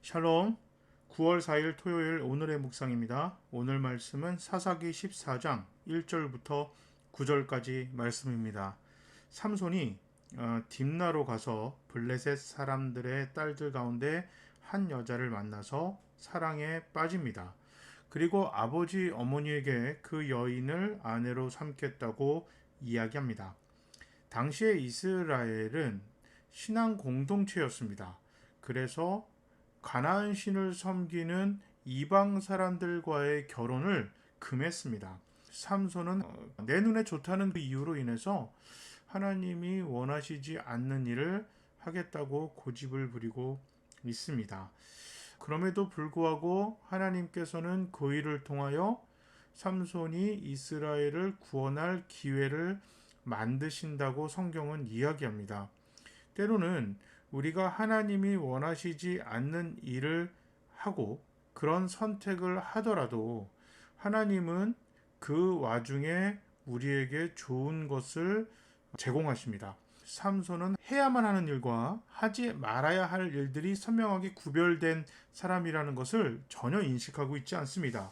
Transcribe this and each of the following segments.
샬롬. 9월 4일 토요일 오늘의 묵상입니다. 오늘 말씀은 사사기 14장 1절부터 9절까지 말씀입니다. 삼손이 딥나로 가서 블레셋 사람들의 딸들 가운데 한 여자를 만나서 사랑에 빠집니다. 그리고 아버지 어머니에게 그 여인을 아내로 삼겠다고 이야기합니다. 당시의 이스라엘은 신앙 공동체였습니다. 그래서 가나안 신을 섬기는 이방 사람들과의 결혼을 금했습니다. 삼손은 내 눈에 좋다는 그 이유로 인해서 하나님이 원하시지 않는 일을 하겠다고 고집을 부리고 있습니다. 그럼에도 불구하고 하나님께서는 그 일을 통하여 삼손이 이스라엘을 구원할 기회를 만드신다고 성경은 이야기합니다. 때로는 우리가 하나님이 원하시지 않는 일을 하고 그런 선택을 하더라도 하나님은 그 와중에 우리에게 좋은 것을 제공하십니다. 삼손은 해야만 하는 일과 하지 말아야 할 일들이 선명하게 구별된 사람이라는 것을 전혀 인식하고 있지 않습니다.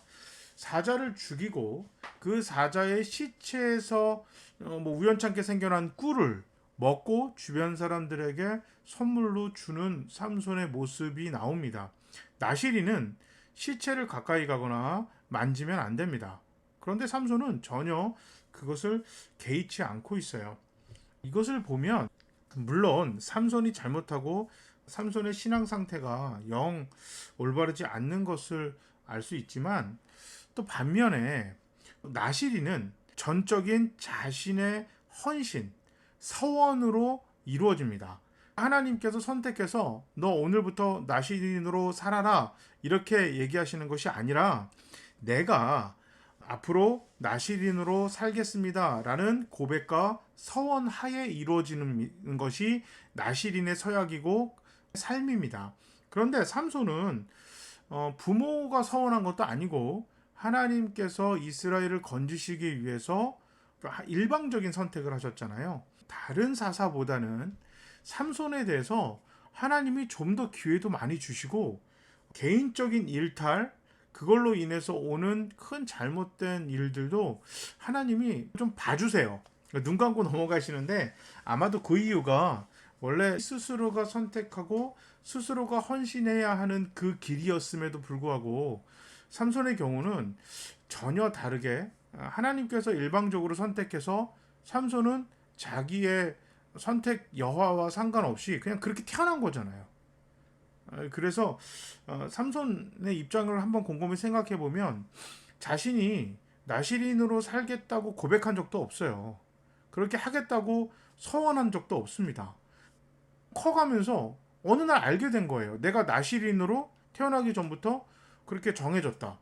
사자를 죽이고 그 사자의 시체에서 우연찮게 생겨난 꿀을 먹고 주변 사람들에게 선물로 주는 삼손의 모습이 나옵니다. 나시리는 시체를 가까이 가거나 만지면 안 됩니다. 그런데 삼손은 전혀 그것을 개의치 않고 있어요. 이것을 보면 물론 삼손이 잘못하고 삼손의 신앙 상태가 영 올바르지 않는 것을 알 수 있지만 또 반면에 나시리는 전적인 자신의 헌신, 서원으로 이루어집니다. 하나님께서 선택해서 너 오늘부터 나시린으로 살아라 이렇게 얘기하시는 것이 아니라 내가 앞으로 나시린으로 살겠습니다 라는 고백과 서원 하에 이루어지는 것이 나시린의 서약이고 삶입니다. 그런데 삼손은 부모가 서원한 것도 아니고 하나님께서 이스라엘을 건지시기 위해서 일방적인 선택을 하셨잖아요. 다른 사사보다는 삼손에 대해서 하나님이 좀 더 기회도 많이 주시고 개인적인 일탈 그걸로 인해서 오는 큰 잘못된 일들도 하나님이 좀 봐주세요. 눈 감고 넘어가시는데 아마도 그 이유가 원래 스스로가 선택하고 스스로가 헌신해야 하는 그 길이었음에도 불구하고 삼손의 경우는 전혀 다르게 하나님께서 일방적으로 선택해서 삼손은 자기의 선택 여하와 상관없이 그냥 그렇게 태어난 거잖아요. 그래서 삼손의 입장을 한번 곰곰이 생각해 보면 자신이 나시린으로 살겠다고 고백한 적도 없어요. 그렇게 하겠다고 서원한 적도 없습니다. 커가면서 어느 날 알게 된 거예요. 내가 나시린으로 태어나기 전부터 그렇게 정해졌다.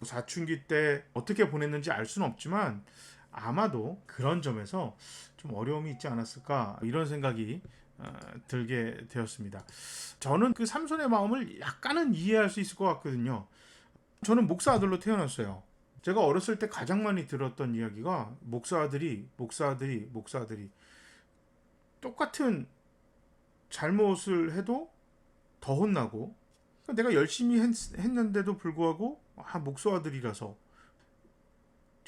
사춘기 때 어떻게 보냈는지 알 수는 없지만 아마도 그런 점에서 좀 어려움이 있지 않았을까 이런 생각이 들게 되었습니다. 저는 그 삼손의 마음을 약간은 이해할 수 있을 것 같거든요. 저는 목사 아들로 태어났어요. 제가 어렸을 때 가장 많이 들었던 이야기가 목사 아들이 똑같은 잘못을 해도 더 혼나고 내가 열심히 했는데도 불구하고 목사 아들이라서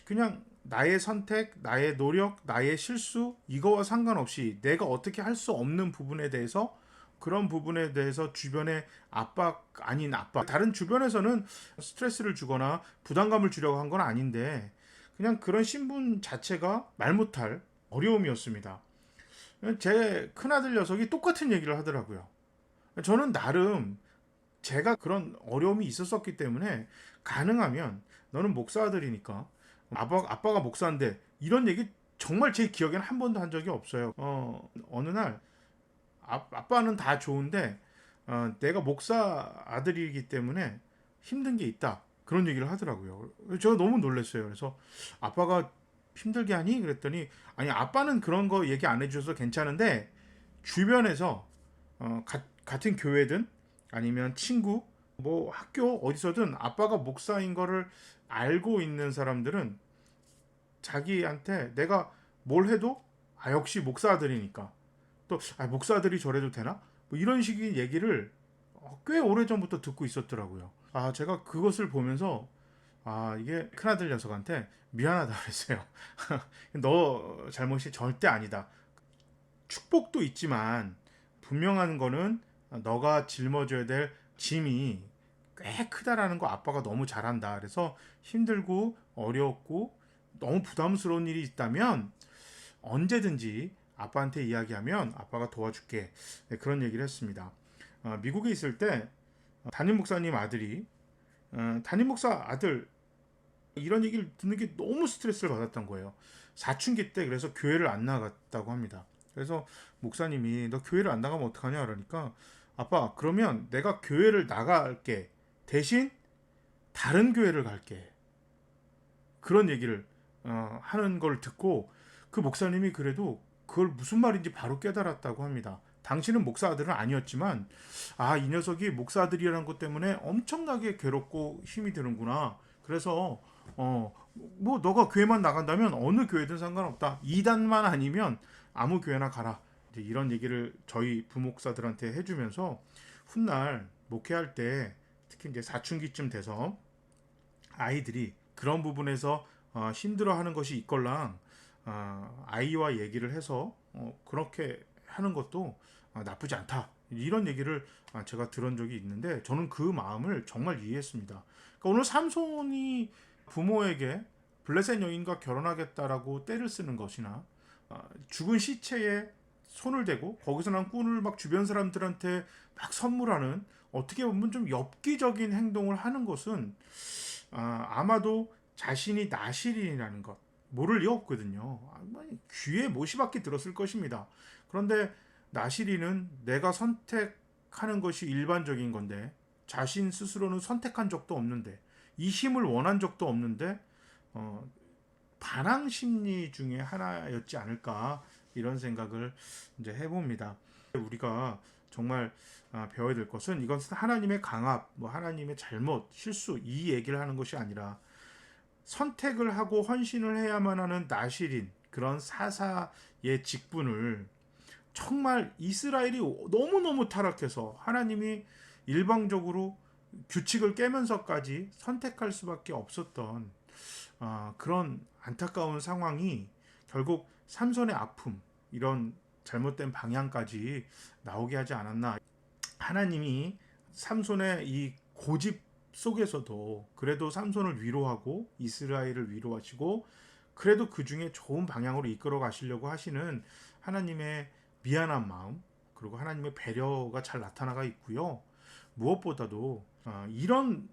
그냥 나의 선택, 나의 노력, 나의 실수 이거와 상관없이 내가 어떻게 할 수 없는 부분에 대해서 그런 부분에 대해서 주변의 압박 아닌 압박 다른 주변에서는 스트레스를 주거나 부담감을 주려고 한 건 아닌데 그냥 그런 신분 자체가 말 못할 어려움이었습니다. 제 큰아들 녀석이 똑같은 얘기를 하더라고요. 저는 나름 제가 그런 어려움이 있었었기 때문에 가능하면 너는 목사 아들이니까 아빠가 목사인데 이런 얘기 정말 제 기억에는 한 번도 한 적이 없어요. 어느 날 아빠는 다 좋은데 내가 목사 아들이기 때문에 힘든 게 있다. 그런 얘기를 하더라고요. 제가 너무 놀랐어요. 그래서 아빠가 힘들게 하니? 그랬더니 아니 아빠는 그런 거 얘기 안 해줘서 괜찮은데 주변에서 같은 교회든 아니면 친구 뭐 학교 어디서든 아빠가 목사인 거를 알고 있는 사람들은 자기한테 내가 뭘 해도 역시 목사 아들이니까 또 목사 아들이 저래도 되나? 뭐 이런 식의 얘기를 꽤 오래전부터 듣고 있었더라고요. 제가 그것을 보면서 이게 큰아들 녀석한테 미안하다 그랬어요. 너 잘못이 절대 아니다. 축복도 있지만 분명한 거는 너가 짊어져야 될 짐이 꽤 크다라는 거 아빠가 너무 잘한다. 그래서 힘들고 어려웠고 너무 부담스러운 일이 있다면 언제든지 아빠한테 이야기하면 아빠가 도와줄게. 네, 그런 얘기를 했습니다. 미국에 있을 때 담임 목사님 아들이 담임 목사 아들 이런 얘기를 듣는 게 너무 스트레스를 받았던 거예요. 사춘기 때 그래서 교회를 안 나갔다고 합니다. 그래서 목사님이 너 교회를 안 나가면 어떡하냐 그러니까 아빠 그러면 내가 교회를 나갈게. 대신 다른 교회를 갈게. 그런 얘기를 하는 걸 듣고 그 목사님이 그래도 그걸 무슨 말인지 바로 깨달았다고 합니다. 당신은 목사 아들은 아니었지만 이 녀석이 목사 아들이라는 것 때문에 엄청나게 괴롭고 힘이 드는구나. 그래서 뭐 너가 교회만 나간다면 어느 교회든 상관없다. 이단만 아니면 아무 교회나 가라. 이제 이런 얘기를 저희 부목사들한테 해주면서 훗날 목회할 때 특히 이제 사춘기쯤 돼서 아이들이 그런 부분에서 힘들어하는 것이 있걸랑 아이와 얘기를 해서 그렇게 하는 것도 나쁘지 않다. 이런 얘기를 제가 들은 적이 있는데 저는 그 마음을 정말 이해했습니다. 그러니까 오늘 삼손이 부모에게 블레셋 여인과 결혼하겠다라고 떼를 쓰는 것이나 죽은 시체에 손을 대고 거기서 난 꾼을 막 주변 사람들한테 막 선물하는 어떻게 보면 좀 엽기적인 행동을 하는 것은 아마도 자신이 나실인이라는 것 모를 리 없거든요. 귀에 못이 박히 들었을 것입니다. 그런데 나실인은 내가 선택하는 것이 일반적인 건데 자신 스스로는 선택한 적도 없는데 이 힘을 원한 적도 없는데 반항 심리 중에 하나였지 않을까 이런 생각을 이제 해봅니다. 우리가 정말 배워야 될 것은 이것은 하나님의 강압, 뭐 하나님의 잘못, 실수 이 얘기를 하는 것이 아니라 선택을 하고 헌신을 해야만 하는 나실인 그런 사사의 직분을 정말 이스라엘이 너무너무 타락해서 하나님이 일방적으로 규칙을 깨면서까지 선택할 수밖에 없었던 그런 안타까운 상황이 결국 삼손의 아픔 이런 잘못된 방향까지 나오게 하지 않았나. 하나님이 삼손의 이 고집 속에서도 그래도 삼손을 위로하고 이스라엘을 위로하시고 그래도 그 중에 좋은 방향으로 이끌어 가시려고 하시는 하나님의 미안한 마음 그리고 하나님의 배려가 잘 나타나가 있고요. 무엇보다도 이런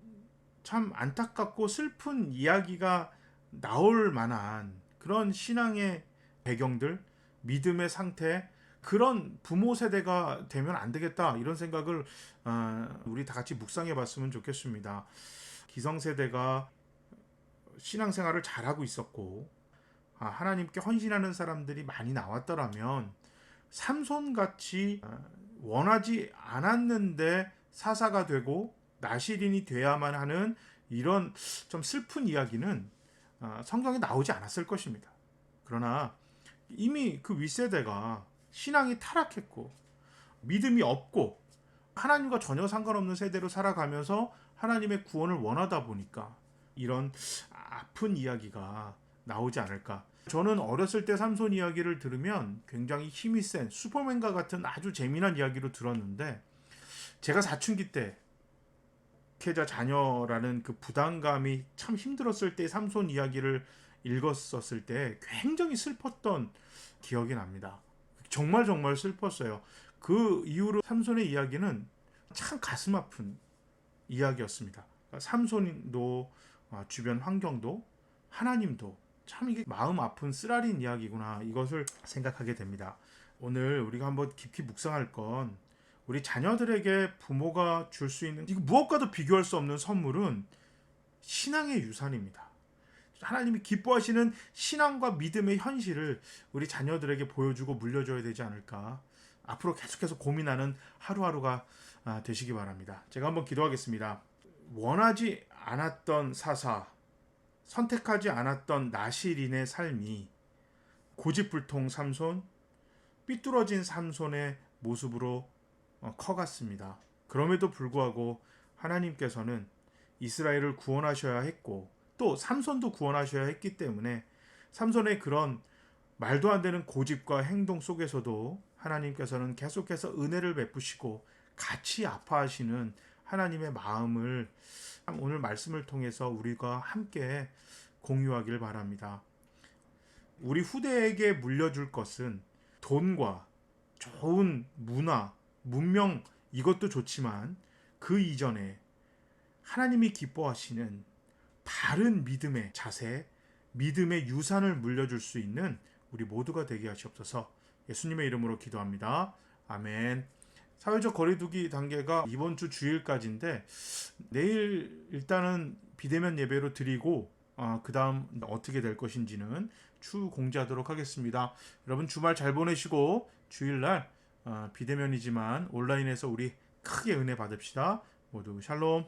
참 안타깝고 슬픈 이야기가 나올 만한 그런 신앙의 배경들, 믿음의 상태, 그런 부모 세대가 되면 안 되겠다 이런 생각을 우리 다 같이 묵상해 봤으면 좋겠습니다. 기성세대가 신앙생활을 잘하고 있었고 하나님께 헌신하는 사람들이 많이 나왔더라면 삼손같이 원하지 않았는데 사사가 되고 나실인이 돼야만 하는 이런 좀 슬픈 이야기는 성경에 나오지 않았을 것입니다. 그러나 이미 그 윗세대가 신앙이 타락했고 믿음이 없고 하나님과 전혀 상관없는 세대로 살아가면서 하나님의 구원을 원하다 보니까 이런 아픈 이야기가 나오지 않을까. 저는 어렸을 때 삼손 이야기를 들으면 굉장히 힘이 센 슈퍼맨과 같은 아주 재미난 이야기로 들었는데 제가 사춘기 때 목회자 자녀라는 그 부담감이 참 힘들었을 때 삼손 이야기를 읽었었을 때 굉장히 슬펐던 기억이 납니다. 정말 정말 슬펐어요. 그 이후로 삼손의 이야기는 참 가슴 아픈 이야기였습니다. 삼손도 주변 환경도 하나님도 참 이게 마음 아픈 쓰라린 이야기구나 이것을 생각하게 됩니다. 오늘 우리가 한번 깊이 묵상할 건 우리 자녀들에게 부모가 줄 수 있는 이거 무엇과도 비교할 수 없는 선물은 신앙의 유산입니다. 하나님이 기뻐하시는 신앙과 믿음의 현실을 우리 자녀들에게 보여주고 물려줘야 되지 않을까. 앞으로 계속해서 고민하는 하루하루가 되시기 바랍니다. 제가 한번 기도하겠습니다. 원하지 않았던 사사, 선택하지 않았던 나실인의 삶이 고집불통 삼손, 삐뚤어진 삼손의 모습으로 커갔습니다. 그럼에도 불구하고 하나님께서는 이스라엘을 구원하셔야 했고 또 삼손도 구원하셔야 했기 때문에 삼손의 그런 말도 안 되는 고집과 행동 속에서도 하나님께서는 계속해서 은혜를 베푸시고 같이 아파하시는 하나님의 마음을 오늘 말씀을 통해서 우리가 함께 공유하길 바랍니다. 우리 후대에게 물려줄 것은 돈과 좋은 문화, 문명 이것도 좋지만 그 이전에 하나님이 기뻐하시는 바른 믿음의 자세, 믿음의 유산을 물려줄 수 있는 우리 모두가 되게 하시옵소서. 예수님의 이름으로 기도합니다. 아멘. 사회적 거리두기 단계가 이번 주 주일까지인데 내일 일단은 비대면 예배로 드리고 그 다음 어떻게 될 것인지는 추후 공지하도록 하겠습니다. 여러분 주말 잘 보내시고 주일날 비대면이지만 온라인에서 우리 크게 은혜 받읍시다. 모두 샬롬.